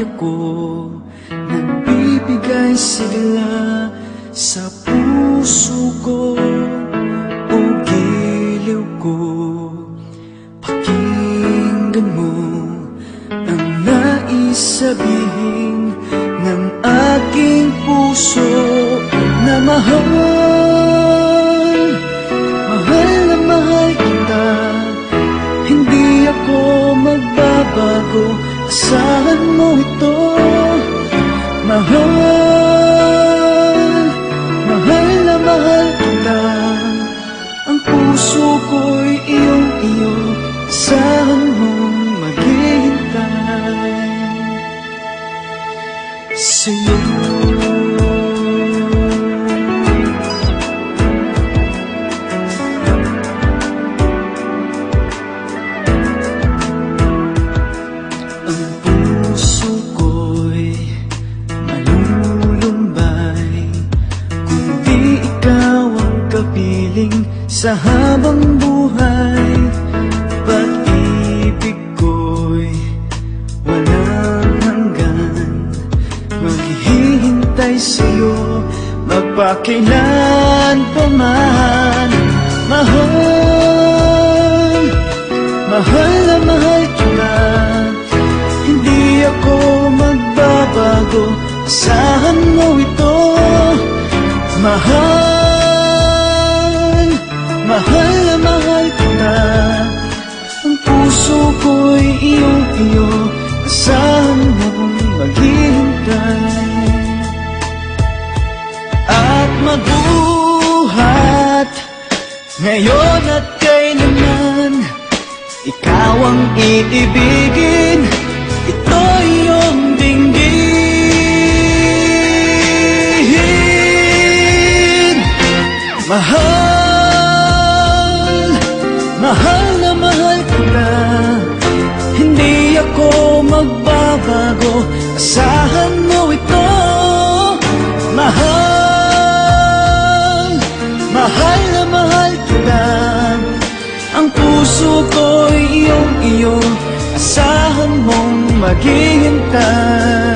ako, nagbibigay sigla sa puso ko o giliw ko. Pakinggan mo ang nais sabihin ng aking puso na mahal. Mahal na mahal kita, hindi ako magbabago, asahan mo ito. Mahal, mahal na mahal kita, ang puso ko'y iyong-iyo, asahan mong maghihintay sa'yo. Sa habang buhay, pag-ibig ko'y walang hanggan. Maghihintay sa'yo, magpakailan pa man. Mahal, mahal na mahal kita, hindi ako magbabago, asahan mo ito. Mahal, mahal na mahal kita, ang puso ko'y iyong-iyo, asahan mong maghihintay. At magbuhat ngayon at kailanman, ikaw ang iibigin, ito iyong dinggin. Mahal, mahal na mahal kita, hindi ako magbabago, asahan mo ito. Mahal, mahal na mahal kita, ang puso ko'y iyong-iyo, asahan mong maghihintay.